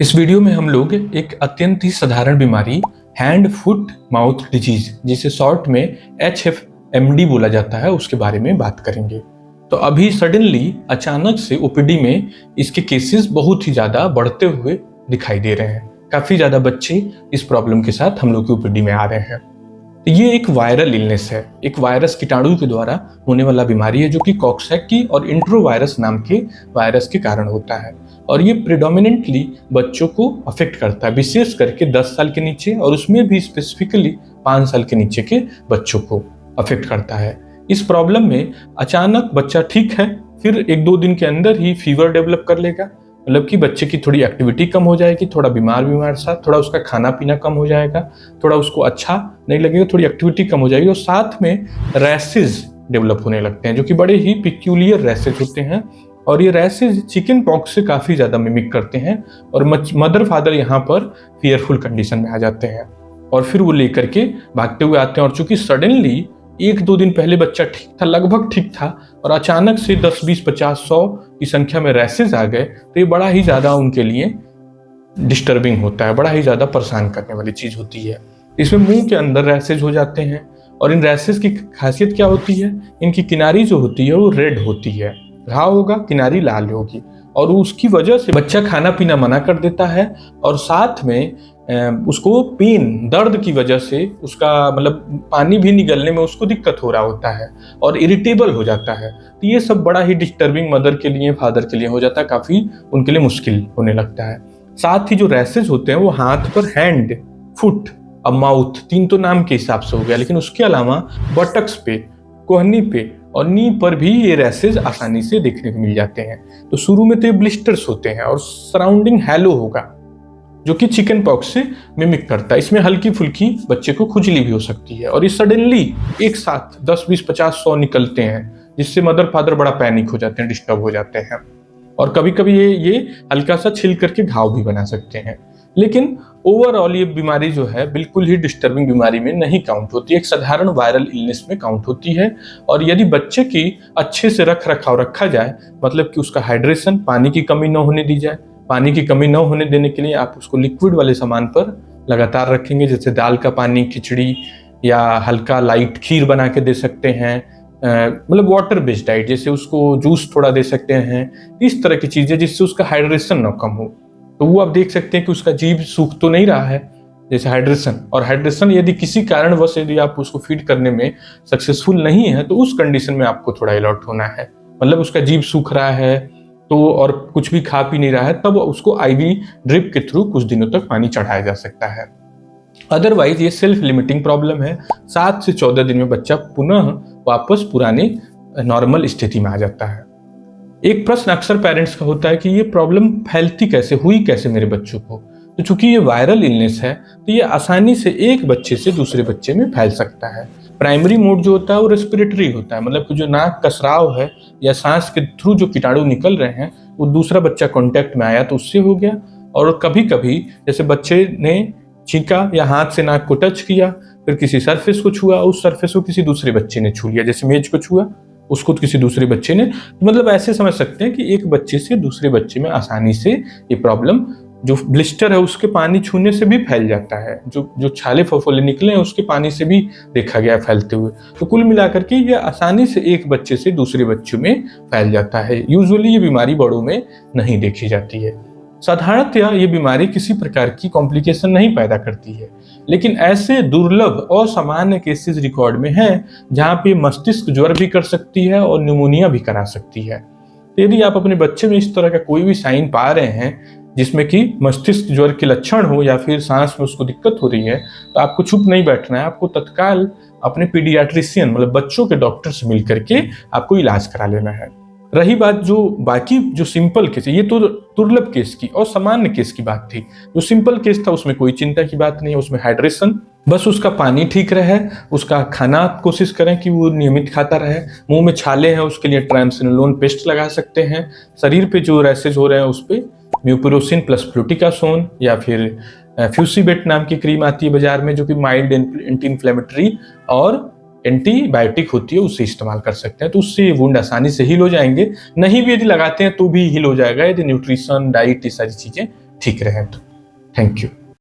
इस वीडियो में हम लोग एक अत्यंत ही साधारण बीमारी हैंड फुट माउथ डिजीज जिसे शॉर्ट में HFMD बोला जाता है उसके बारे में बात करेंगे। तो अभी सडनली अचानक से ओपीडी में इसके केसेस बहुत ही ज़्यादा बढ़ते हुए दिखाई दे रहे हैं। काफ़ी ज़्यादा बच्चे इस प्रॉब्लम के साथ हम लोग की ओपीडी में आ रहे हैं। तो ये एक वायरल इलनेस है, एक वायरस कीटाणु के द्वारा होने वाला बीमारी है जो कि कॉक्सैकी और इंट्रोवायरस नाम के वायरस के कारण होता है। और ये प्रिडोमिनेंटली बच्चों को अफेक्ट करता है, विशेष करके 10 साल के नीचे और उसमें भी स्पेसिफिकली 5 साल के नीचे के बच्चों को अफेक्ट करता है। इस प्रॉब्लम में अचानक बच्चा ठीक है, फिर 1-2 दिन के अंदर ही फीवर डेवलप कर लेगा, मतलब कि बच्चे की थोड़ी एक्टिविटी कम हो जाएगी, थोड़ा बीमार सा, थोड़ा उसका खाना पीना कम हो जाएगा, थोड़ा उसको अच्छा नहीं लगेगा, थोड़ी एक्टिविटी कम हो जाएगी और साथ में रैसेज डेवलप होने लगते हैं जो कि बड़े ही पिक्यूलियर रैसेज होते हैं। और ये रैसेज चिकन पॉक्स से काफ़ी ज़्यादा मिमिक करते हैं और मदर फादर यहाँ पर फियरफुल कंडीशन में आ जाते हैं और फिर वो लेकर के भागते हुए आते हैं। और चूंकि सडनली 1-2 दिन पहले बच्चा ठीक था, लगभग ठीक था, और अचानक से 10, 20, 50, 100 की संख्या में रैसेज आ गए, तो ये बड़ा ही ज़्यादा उनके लिए डिस्टर्बिंग होता है, बड़ा ही ज़्यादा परेशान करने वाली चीज़ होती है। इसमें मुंह के अंदर रैसेज हो जाते हैं और इन रैसेज की खासियत क्या होती है, इनकी किनारी जो होती है वो रेड होती है, घाव होगा, किनारी लाल होगी और उसकी वजह से बच्चा खाना पीना मना कर देता है और साथ में उसको पेन, दर्द की वजह से उसका मतलब पानी भी निगलने में उसको दिक्कत हो रहा होता है और इरिटेबल हो जाता है। तो ये सब बड़ा ही डिस्टर्बिंग मदर के लिए, फादर के लिए हो जाता है, काफ़ी उनके लिए मुश्किल होने लगता है। साथ ही जो रैसेज होते हैं वो हाथ पर, हैंड, फुट और माउथ, 3 तो नाम के हिसाब से हो गया, लेकिन उसके अलावा बटक्स पे, कोहनी पे और नी पर भी ये रैसेज आसानी से देखने को मिल जाते हैं। तो शुरू में तो ये ब्लिस्टर्स होते हैं और सराउंडिंग हैलो होगा जो कि चिकन पॉक्स से मिमिक करता है। इसमें हल्की फुल्की बच्चे को खुजली भी हो सकती है और ये सडनली एक साथ 10, 20, 50, 100 निकलते हैं जिससे मदर फादर बड़ा पैनिक हो जाते हैं, डिस्टर्ब हो जाते हैं और कभी कभी ये हल्का सा छिल करके घाव भी बना सकते हैं। लेकिन ओवरऑल ये बीमारी जो है बिल्कुल ही डिस्टर्बिंग बीमारी में नहीं काउंट होती, एक साधारण वायरल इलनेस में काउंट होती है। और यदि बच्चे की अच्छे से रख रखाव रखा जाए, मतलब कि उसका हाइड्रेशन, पानी की कमी न होने दी जाए, पानी की कमी न होने देने के लिए आप उसको लिक्विड वाले सामान पर लगातार रखेंगे, जैसे दाल का पानी, खिचड़ी या हल्का लाइट खीर बना के दे सकते हैं, मतलब वाटर बेस्ड डाइट, जैसे उसको जूस थोड़ा दे सकते हैं, इस तरह की चीज़ें जिससे उसका हाइड्रेशन न कम हो। तो वो आप देख सकते हैं कि उसका जीभ सूख तो नहीं रहा है, जैसे हाइड्रेशन, और हाइड्रेशन यदि किसी कारणवश यदि आप उसको फीड करने में सक्सेसफुल नहीं है तो उस कंडीशन में आपको थोड़ा अलर्ट होना है, मतलब उसका जीभ सूख रहा है तो और कुछ भी खा पी नहीं रहा है, तब उसको IV ड्रिप के थ्रू कुछ दिनों तक पानी चढ़ाया जा सकता है। अदरवाइज ये सेल्फ लिमिटिंग प्रॉब्लम है, 7 से 14 दिन में बच्चा पुनः वापस पुरानी नॉर्मल स्थिति में आ जाता है। एक प्रश्न अक्सर पेरेंट्स का होता है कि ये प्रॉब्लम फैलती कैसे, हुई कैसे मेरे बच्चों को। तो चूंकि ये वायरल इलनेस है तो ये आसानी से एक बच्चे से दूसरे बच्चे में फैल सकता है। प्राइमरी मोड जो होता है वो रेस्पिरेटरी होता है, मतलब कि जो नाक का स्राव है या सांस के थ्रू जो कीटाणु निकल रहे हैं वो दूसरा बच्चा कॉन्टेक्ट में आया तो उससे हो गया। और कभी कभी जैसे बच्चे ने छींका या हाथ से नाक को टच किया, फिर किसी सरफेस को छुआ, उस सरफेस को किसी दूसरे बच्चे ने छू लिया, जैसे मेज को छुआ उसको किसी दूसरे बच्चे ने, मतलब ऐसे समझ सकते हैं कि एक बच्चे से दूसरे बच्चे में आसानी से ये प्रॉब्लम, जो ब्लिस्टर है उसके पानी छूने से भी फैल जाता है, जो छाले फफोले निकले हैं उसके पानी से भी देखा गया फैलते हुए। तो कुल मिलाकर के ये आसानी से एक बच्चे से दूसरे बच्चों में फैल जाता है। यूजुअली ये बीमारी बड़ों में नहीं देखी जाती है। साधारणतया ये बीमारी किसी प्रकार की कॉम्प्लिकेशन नहीं पैदा करती है, लेकिन ऐसे दुर्लभ और सामान्य केसेस रिकॉर्ड में हैं जहाँ पे मस्तिष्क ज्वर भी कर सकती है और न्यूमोनिया भी करा सकती है। तो यदि आप अपने बच्चे में इस तरह का कोई भी साइन पा रहे हैं जिसमें कि मस्तिष्क ज्वर के लक्षण हो या फिर सांस में उसको दिक्कत हो रही है, तो आपको चुप नहीं बैठना है, आपको तत्काल अपने पीडियाट्रिशियन मतलब बच्चों के डॉक्टर से मिल करके आपको इलाज करा लेना है। रही बात जो बाकी जो सिंपल केस है, ये तो दुर्लभ केस की और सामान्य केस की बात थी। जो सिंपल केस था उसमें कोई चिंता की बात नहीं है, उसमें हाइड्रेशन, बस उसका पानी ठीक रहे, उसका खाना कोशिश करें कि वो नियमित खाता रहे, मुंह में छाले हैं उसके लिए ट्राइमसिनोलोन पेस्ट लगा सकते हैं, शरीर पे जो रैसेज हो रहे हैं उस पर म्यूपुरोसिन प्लस फ्लूटिकासोन या फिर फ्यूसीबेट नाम की क्रीम आती है बाजार में जो कि माइल्ड एंटी इन्फ्लेमेटरी और एंटीबायोटिक होती है, उससे इस्तेमाल कर सकते हैं। तो उससे वुंड आसानी से हील हो जाएंगे। नहीं भी यदि लगाते हैं तो भी हील हो जाएगा यदि न्यूट्रिशन, डाइट, ये सारी चीजें ठीक रहें। तो थैंक यू।